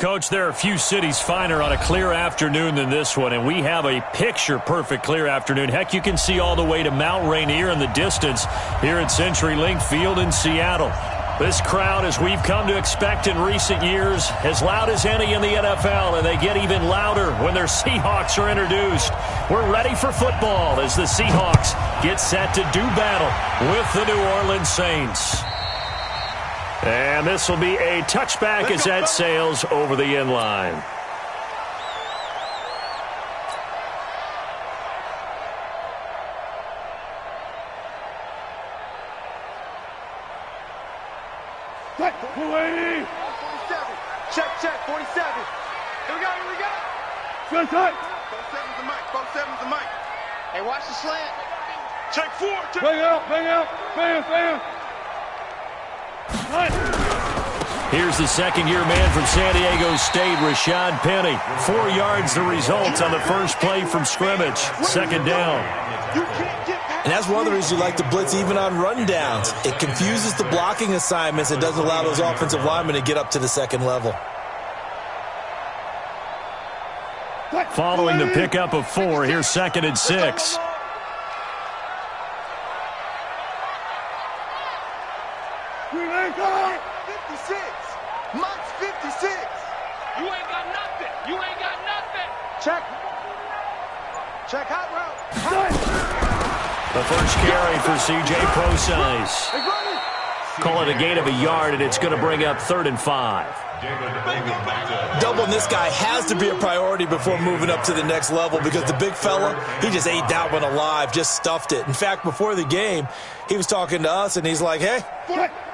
Coach, there are a few cities finer on a clear afternoon than this one, and we have a picture-perfect clear afternoon. Heck, you can see all the way to Mount Rainier in the distance here at CenturyLink Field in Seattle. This crowd, as we've come to expect in recent years, as loud as any in the NFL, and they get even louder when their Seahawks are introduced. We're ready for football as the Seahawks get set to do battle with the New Orleans Saints. And this will be a touchback as that sails over the end line. Check, 47. Check, 47. Here we go. Good tight. 47's the mic. 47's the mic. Hey, watch the slant. Check 4. Bang out. Bam. Here's the second-year man from San Diego State, Rashad Penny. 4 yards the result on the first play from scrimmage. Second down. And that's one of the reasons you like to blitz even on rundowns. It confuses the blocking assignments. It doesn't allow those offensive linemen to get up to the second level. Following the pickup of 4, here's 2nd and 6. Mike's 56. You ain't got nothing. Check hot route. The first carry for C.J. Prosise. Call it a gain of a yard, and it's going to bring up 3rd and 5. Doubling this guy has to be a priority before moving up to the next level because the big fella, he just ate that one alive, just stuffed it. In fact, before the game, he was talking to us, and he's like, hey,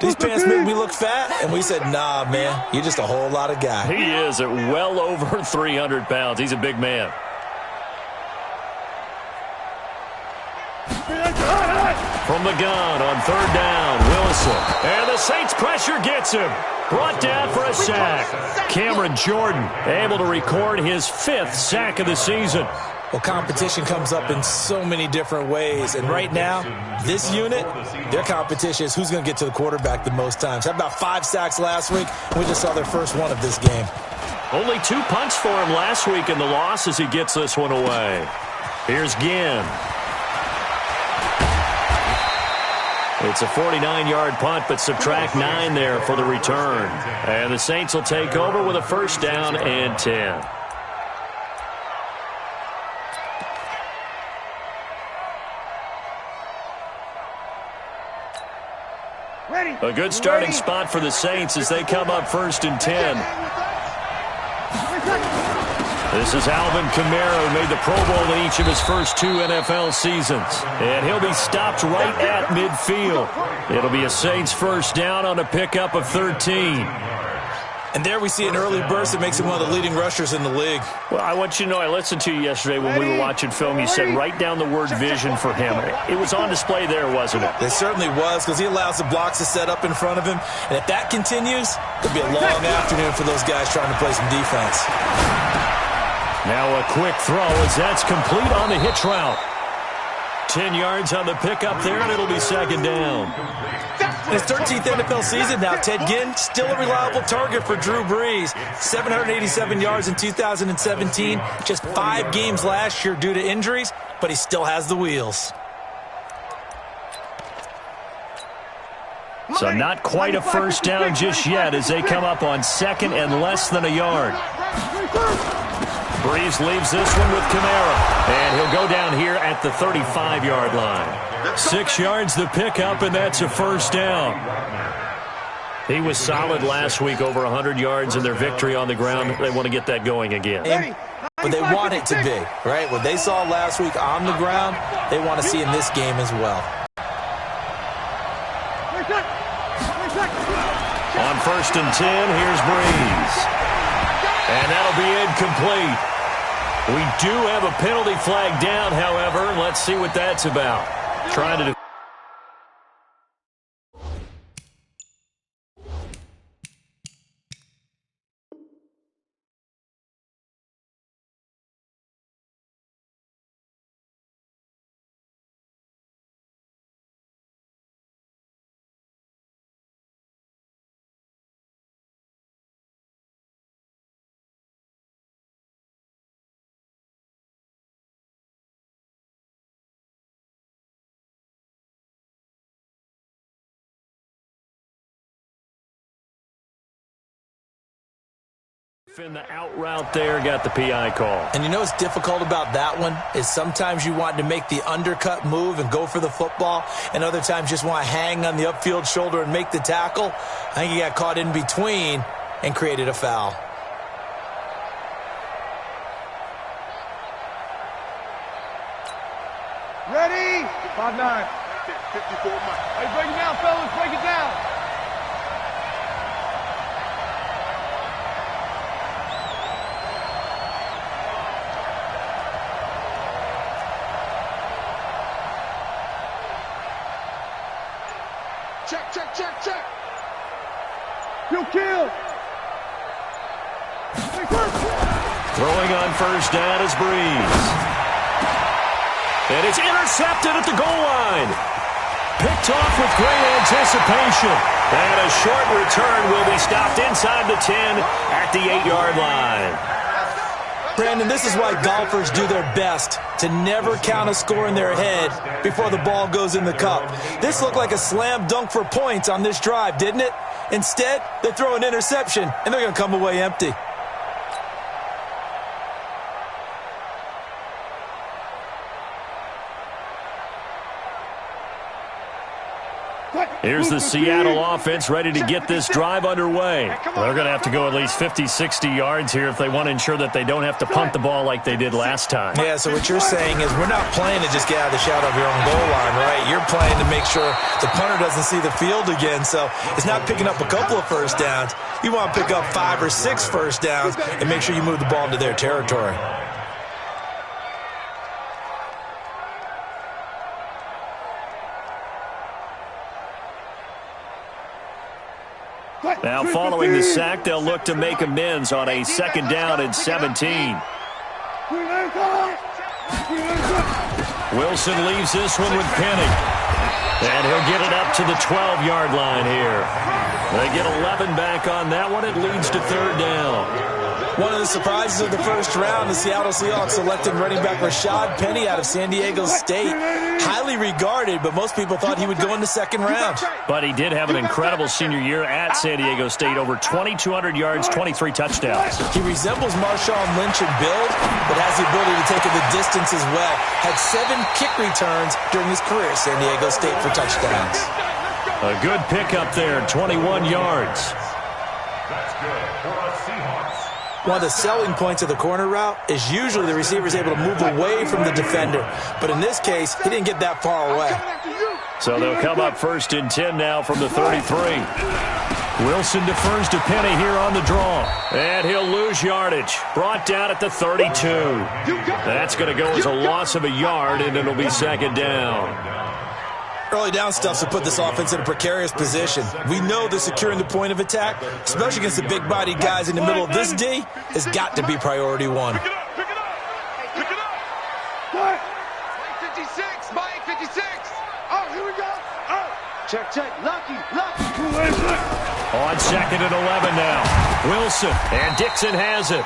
these pants make me look fat. And we said, nah, man, you're just a whole lot of guy. He is at well over 300 pounds. He's a big man. From the gun on 3rd down, Wilson. And the Saints pressure gets him. Brought down for a sack. Cameron Jordan able to record his 5th sack of the season. Well, competition comes up in so many different ways. And right now, this unit, their competition is who's going to get to the quarterback the most times. Had about 5 sacks last week. We just saw their first one of this game. Only 2 punts for him last week in the loss as he gets this one away. Here's Ginn. It's a 49-yard punt, but subtract 9 there for the return. And the Saints will take over with a 1st down and 10. A good starting spot for the Saints as they come up 1st and 10. This is Alvin Kamara, who made the Pro Bowl in each of his first 2 NFL seasons. And he'll be stopped right at midfield. It'll be a Saints 1st down on a pickup of 13. And there we see an early burst that makes him one of the leading rushers in the league. Well, I want you to know, I listened to you yesterday when we were watching film. You said write down the word vision for him. It was on display there, wasn't it? It certainly was, because he allows the blocks to set up in front of him. And if that continues, it'll be a long afternoon for those guys trying to play some defense. Now a quick throw as that's complete on the hitch route. 10 yards on the pickup there, and it'll be 2nd down. In his 13th NFL season now, Ted Ginn, still a reliable target for Drew Brees. 787 yards in 2017, just 5 games last year due to injuries, but he still has the wheels. So not quite a 1st down just yet as they come up on 2nd and less than a yard. Brees leaves this one with Kamara, and he'll go down here at the 35-yard line. 6 yards the pickup, and that's a 1st down. He was solid last week, over 100 yards in their victory on the ground. They want to get that going again. But they want it to be, right? What they saw last week on the ground, they want to see in this game as well. On 1st and 10, here's Brees. And that'll be incomplete. We do have a penalty flag down, however. Let's see what that's about. Trying to in the out route there, got the PI call. And you know what's difficult about that one is sometimes you want to make the undercut move and go for the football, and other times just want to hang on the upfield shoulder and make the tackle. I think he got caught in between and created a foul. Ready? 5-9. 54 Mike. Hey, break it down, fellas. Break it down. Check, check, check, check. Kill. Throwing on first down is Breeze. And it's intercepted at the goal line. Picked off with great anticipation. And a short return will be stopped inside the 10 at the 8-yard line. Brandon, this is why golfers do their best to never count a score in their head before the ball goes in the cup. This looked like a slam dunk for points on this drive, didn't it? Instead, they throw an interception, and they're going to come away empty. Here's the Seattle offense ready to get this drive underway. They're going to have to go at least 50, 60 yards here if they want to ensure that they don't have to punt the ball like they did last time. Yeah, so what you're saying is we're not playing to just get out of the shadow of your own goal line, right? You're playing to make sure the punter doesn't see the field again. So it's not picking up a couple of first downs. You want to pick up 5 or 6 first downs and make sure you move the ball into their territory. Now following the sack, they'll look to make amends on a 2nd down and 17. Wilson leaves this one with Penny. And he'll get it up to the 12-yard line here. They get 11 back on that one. It leads to 3rd down. One of the surprises of the first round, the Seattle Seahawks selected running back Rashad Penny out of San Diego State. Highly regarded, but most people thought he would go in the 2nd round. But he did have an incredible senior year at San Diego State. Over 2,200 yards, 23 touchdowns. He resembles Marshawn Lynch in build, but has the ability to take it the distance as well. Had 7 kick returns during his career at San Diego State for touchdowns. A good pickup there, 21 yards. That's good for the Seahawks. One of the selling points of the corner route is usually the receiver is able to move away from the defender. But in this case, he didn't get that far away. So they'll come up 1st and 10 now from the 33. Wilson defers to Penny here on the draw. And he'll lose yardage. Brought down at the 32. That's going to go as a loss of a yard, and it'll be 2nd down. Early down stuff to put this offense in a precarious position. We know that securing the point of attack, especially against the big-bodied guys in the middle of this D, has got to be priority 1. Pick it up. 56, Mike, 56. Oh, here we go. Oh. Check. Lucky. On 2nd and 11 now. Wilson, and Dixon has it.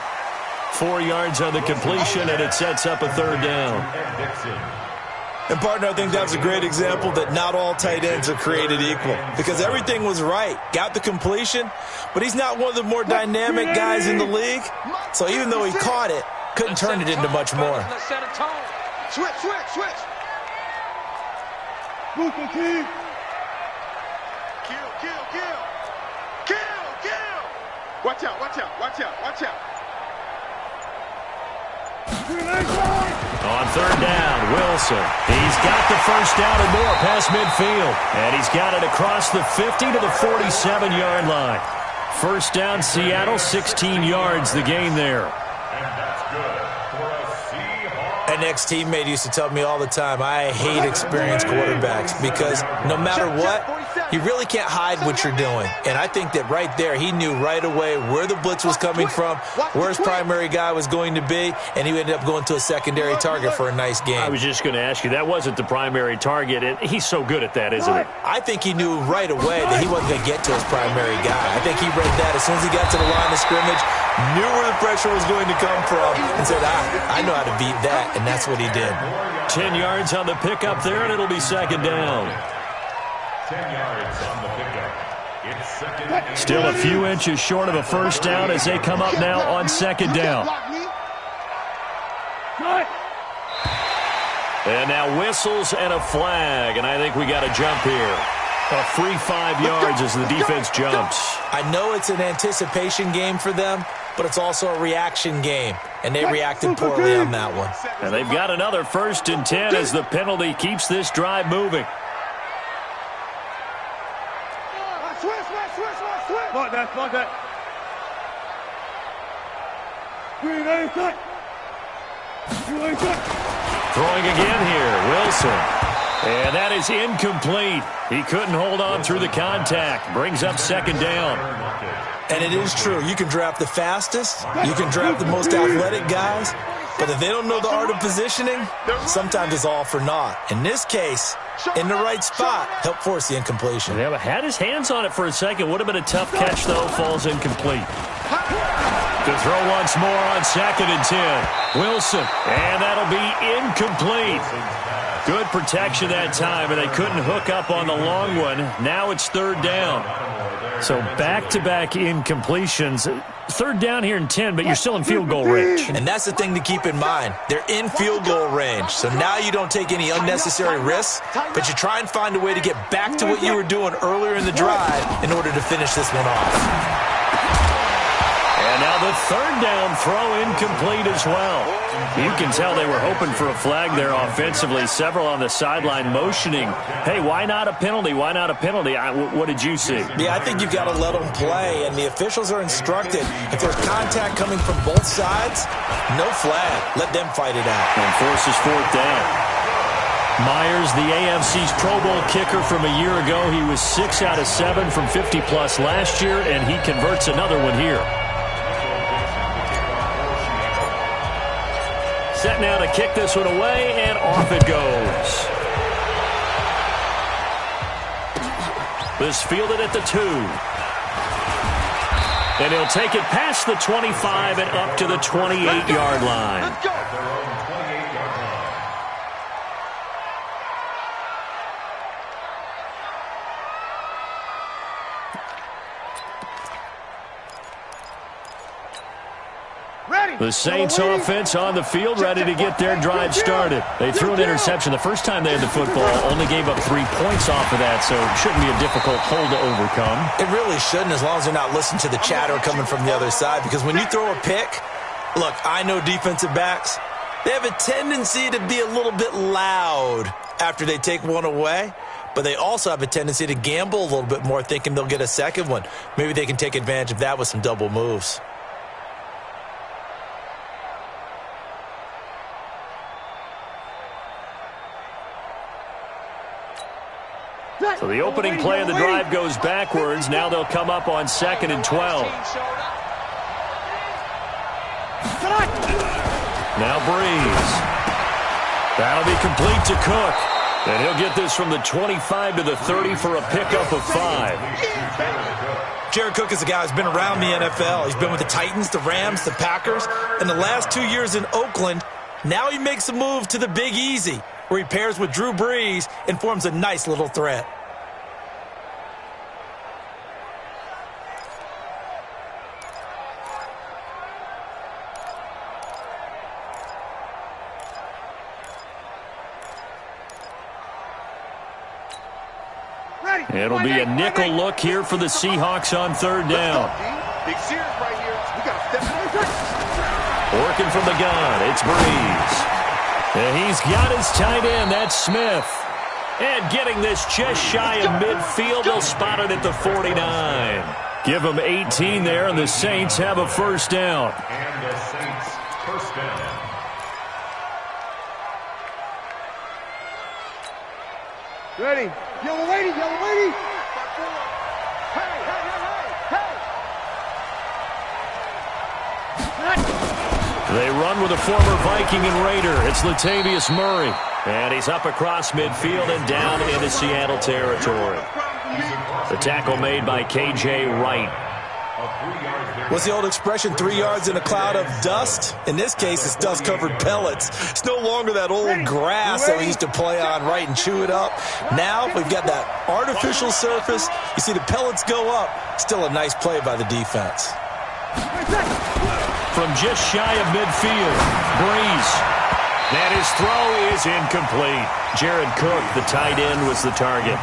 4 yards on the completion, and it sets up a 3rd down. And, partner, I think that was a great example that not all tight ends are created equal because everything was right. Got the completion, but he's not one of the more dynamic guys in the league. So even though he caught it, couldn't turn it into much more. Switch. Kill. Watch out. On 3rd down, Wilson. He's got the 1st down and more past midfield. And he's got it across the 50 to the 47-yard line. 1st down, Seattle, 16 yards the gain there. And that's good for a Seahawks. An ex-teammate used to tell me all the time, I hate experienced quarterbacks because no matter what, you really can't hide what you're doing. And I think that right there, he knew right away where the blitz was coming from, where his primary guy was going to be, and he ended up going to a secondary target for a nice game. I was just going to ask you, that wasn't the primary target. He's so good at that, isn't he? I think he knew right away that he wasn't going to get to his primary guy. I think he read that as soon as he got to the line of scrimmage, knew where the pressure was going to come from, and said, I know how to beat that, and that's what he did. 10 yards on the pickup there, and it'll be 2nd down. 10 yards on the pickup. Still a few inches short of a first down as they come up now on second down. And now whistles and a flag, and I think we got a jump here. A free 5 yards as the defense jumps. I know it's an anticipation game for them, but it's also a reaction game, and they reacted poorly on that one. And they've got another 1st and 10 as the penalty keeps this drive moving. Like that. Throwing again here, Wilson. And that is incomplete. He couldn't hold on through the contact. Brings up second down. And it is true. You can draft the fastest. You can draft the most athletic guys. But if they don't know the art of positioning, sometimes it's all for naught. In this case, in the right spot, helped force the incompletion. Yeah, but had his hands on it for a second. Would have been a tough catch, though. Falls incomplete. To throw once more on 2nd and 10. Wilson. And that'll be incomplete. Good protection that time, and they couldn't hook up on the long one. Now it's 3rd down. So back-to-back incompletions. 3rd down here in 10, but you're still in field goal range. And that's the thing to keep in mind. They're in field goal range. So now you don't take any unnecessary risks, but you try and find a way to get back to what you were doing earlier in the drive in order to finish this one off. And now the 3rd down throw incomplete as well. You can tell they were hoping for a flag there offensively. Several on the sideline motioning, hey, why not a penalty? Why not a penalty? What did you see? Yeah, I think you've got to let them play, and the officials are instructed. If there's contact coming from both sides, no flag. Let them fight it out. And forces 4th down. Myers, the AFC's Pro Bowl kicker from a year ago. He was 6 out of 7 from 50-plus last year, and he converts another one here. Set now to kick this one away, and off it goes. This fielded at the 2. And he'll take it past the 25 and up to the 28-yard line. Let's go. The Saints offense on the field, ready to get their drive started. They threw an interception the first time they had the football, only gave up 3 points off of that, so it shouldn't be a difficult hole to overcome. It really shouldn't, as long as they're not listening to the chatter coming from the other side, because when you throw a pick, look, I know defensive backs, they have a tendency to be a little bit loud after they take one away, but they also have a tendency to gamble a little bit more, thinking they'll get a second one. Maybe they can take advantage of that with some double moves. So the opening play of the drive goes backwards. Now they'll come up on 2nd and 12. Now Breeze. That'll be complete to Cook. And he'll get this from the 25 to the 30 for a pickup of 5. Jared Cook is a guy who's been around the NFL. He's been with the Titans, the Rams, the Packers, and the last 2 years in Oakland. Now he makes a move to the Big Easy, where he pairs with Drew Brees and forms a nice little threat. It'll be a nickel look here for the Seahawks on 3rd down. Big series right here. We got to step. Working from the gun, it's Breeze. And he's got his tight end, that's Smith. And getting this just shy of midfield, they'll spot it at the 49. Give them 18 there, and the Saints have a 1st down. And the Saints 1st down. Ready. Yellow lady, yellow lady. Hey, hey, hey, hey, They run with a former Viking and Raider. It's Latavius Murray. And he's up across midfield and down into Seattle territory. The tackle made by K.J. Wright. What's the old expression, 3 yards in a cloud of dust? In this case, it's dust-covered pellets. It's no longer that old grass that we used to play on, right, and chew it up. Now we've got that artificial surface. You see the pellets go up. Still a nice play by the defense. From just shy of midfield, Breeze. And his throw is incomplete. Jared Cook, the tight end, was the target.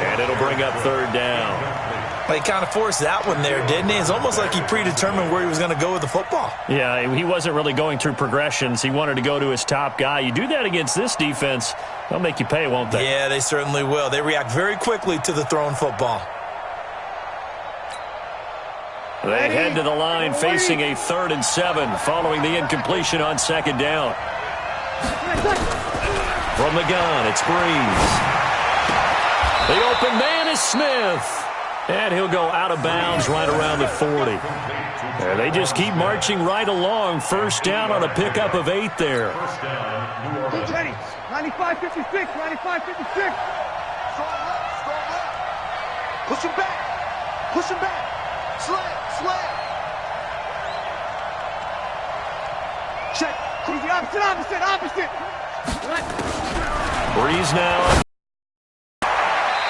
And it'll bring up third down. Well, he kind of forced that one there, didn't he? It's almost like he predetermined where he was going to go with the football. Yeah, he wasn't really going through progressions. He wanted to go to his top guy. You do that against this defense, they'll make you pay, won't they? Yeah, they certainly will. They react very quickly to the thrown football. They head to the line facing a 3rd and 7 following the incompletion on 2nd down. From the gun, it's Breeze. The open man is Smith. And he'll go out of bounds right around the 40. And they just keep marching right along. First down on a pickup of 8 there. 95-56, 95-56. Push him back. Push him back. Slam. Check. Opposite. Breeze now.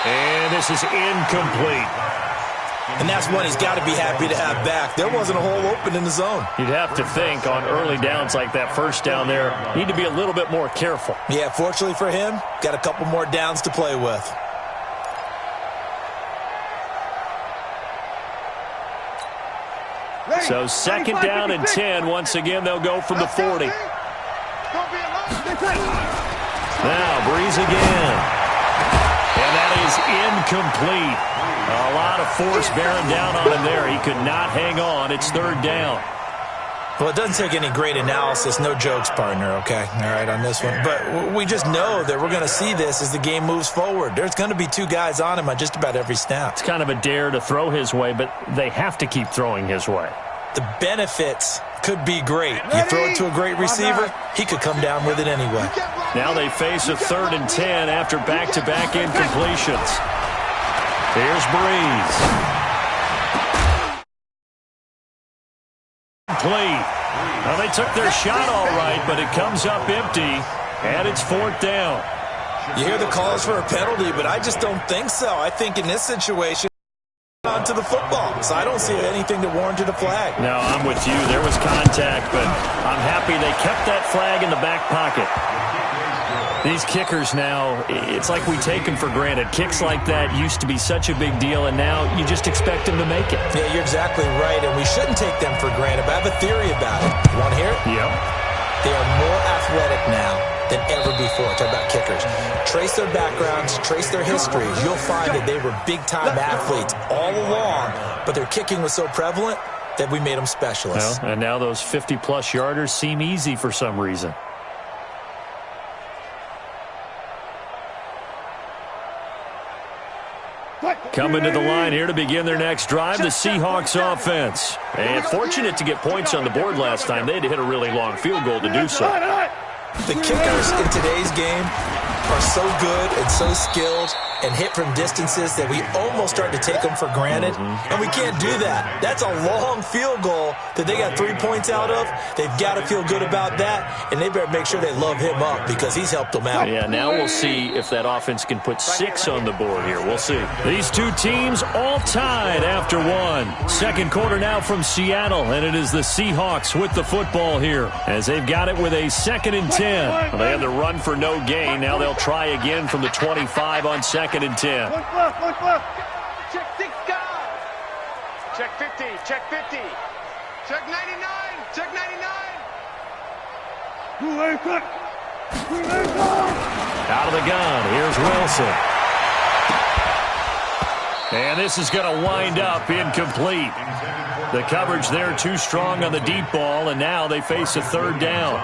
And this is incomplete. And that's one he's got to be happy to have back. There wasn't a hole open in the zone. You'd have to think on early downs like that first down there, need to be a little bit more careful. Yeah, fortunately for him, got a couple more downs to play with. So 2nd down and 10. Once again, they'll go from the 40. Now, Breeze again. And that is incomplete. A lot of force bearing down on him there. He could not hang on. It's 3rd down. Well, it doesn't take any great analysis. No jokes, partner, okay? All right, on this one. But we just know that we're going to see this as the game moves forward. There's going to be 2 guys on him on just about every snap. It's kind of a dare to throw his way, but they have to keep throwing his way. The benefits could be great. You throw it to a great receiver, he could come down with it anyway. Now they face a 3rd and 10 after back-to-back incompletions. Here's Breeze. Complete. Well, they took their shot all right, but it comes up empty, and it's 4th down. You hear the calls for a penalty, but I just don't think so. I think in this situation, onto the football, so I don't see anything that warranted a flag. No, I'm with you. There was contact, but I'm happy they kept that flag in the back pocket. These kickers now, it's like we take them for granted. Kicks like that used to be such a big deal, and now you just expect them to make it. Yeah, you're exactly right, and we shouldn't take them for granted, but I have a theory about it. You want to hear it? Yep. They are more athletic now than ever before. Talk about kickers. Trace their backgrounds, trace their histories. You'll find that they were big-time athletes all along, but their kicking was so prevalent that we made them specialists. Well, and now those 50-plus yarders seem easy for some reason. Coming to the line here to begin their next drive, the Seahawks offense. And fortunate to get points on the board last time. They had to hit a really long field goal to do so. The kickers in today's game are so good and so skilled and hit from distances that we almost start to take them for granted. And we can't do that. That's a long field goal that they got 3 points out of. They've got to feel good about that, and they better make sure they love him up because he's helped them out. Yeah, now we'll see if that offense can put 6 on the board here. We'll see. These two teams all tied after one. Second quarter now from Seattle, and it is the Seahawks with the football here as they've got it with a 2nd and 10. Well, they had the run for no gain. Now they'll try again from the 25 on 2nd and 10. Check 6 guys. Check 50. Check 50. Check 99. Check 99. Out of the gun. Here's Wilson. And this is going to wind up incomplete. The coverage there too strong on the deep ball, and now they face a 3rd down.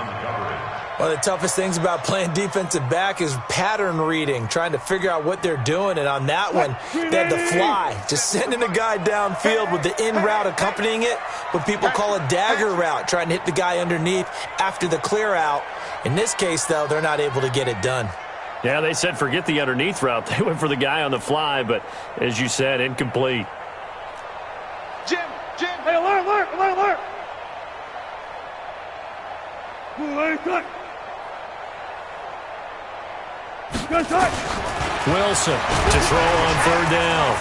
One of the toughest things about playing defensive back is pattern reading, trying to figure out what they're doing. And on that one, they had the fly, just sending a guy downfield with the in route accompanying it, what people call a dagger route, trying to hit the guy underneath after the clear out. In this case, though, they're not able to get it done. Yeah, they said forget the underneath route. They went for the guy on the fly, but as you said, incomplete. Jim, Wilson to throw on third down.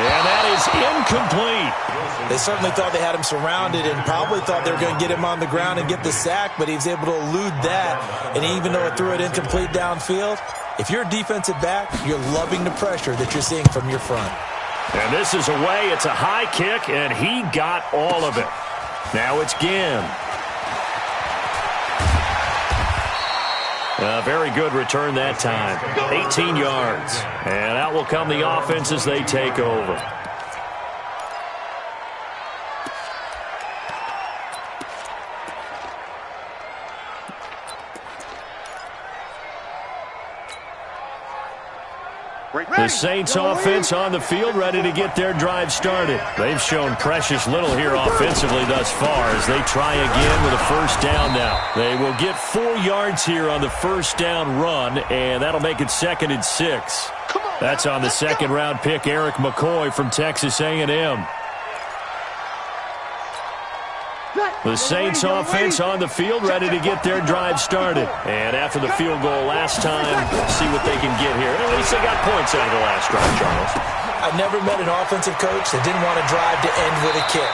And that is incomplete. They certainly thought they had him surrounded and probably thought they were going to get him on the ground and get the sack, but he was able to elude that. And even though it threw it incomplete downfield, if you're a defensive back, you're loving the pressure that you're seeing from your front. And this is away. It's a high kick, and he got all of it. Now it's Ginn. A very good return that time. 18 yards. And out will come the offense as they take over. The Saints offense on the field, ready to get their drive started. They've shown precious little here offensively thus far as they try again with a first down now. They will get 4 yards here on the first down run, and that'll make it 2nd and 6. That's on the second-round pick, Eric McCoy from Texas A&M. The Saints offense on the field, ready to get their drive started. And after the field goal last time, see what they can get here. At least they got points out of the last drive, Charles. I've never met an offensive coach that didn't want to drive to end with a kick.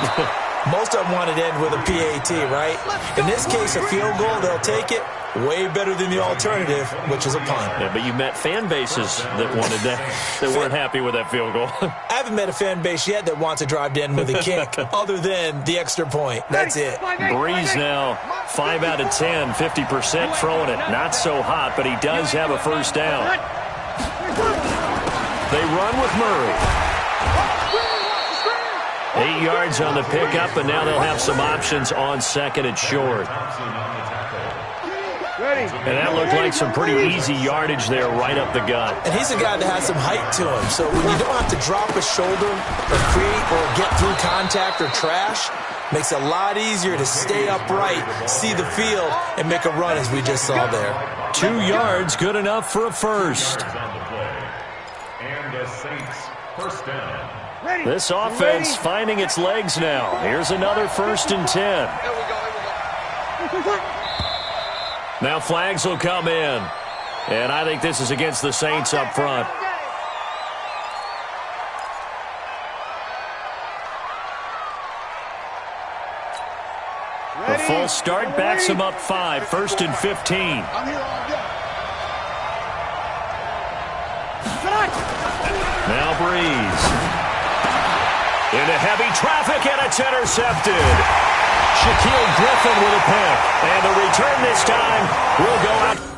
Most of them wanted to end with a PAT, right? In this case, a field goal, they'll take it. Way better than the alternative, which is a punt. Yeah, but you met fan bases that wanted that, that weren't happy with that field goal. I haven't met a fan base yet that wants to drive to end with a kick, other than the extra point. That's it. Breeze now, 5 out of 10, 50% throwing it. Not so hot, but he does have a first down. They run with Murray. 8 yards on the pickup, and now they'll have some options on 2nd and short. And that looked like some pretty easy yardage there right up the gut. And he's a guy that has some height to him. So when you don't have to drop a shoulder or create or get through contact or trash, makes it a lot easier to stay upright, see the field, and make a run as we just saw there. 2 yards, good enough for a first. And the Saints first down. This offense finding its legs now. Here's another 1st and 10. Now flags will come in. And I think this is against the Saints up front. A full start backs him up 5. 1st and 15. Now Breeze. Into heavy traffic, and it's intercepted. Shaquille Griffin with a pick. And the return this time will go out.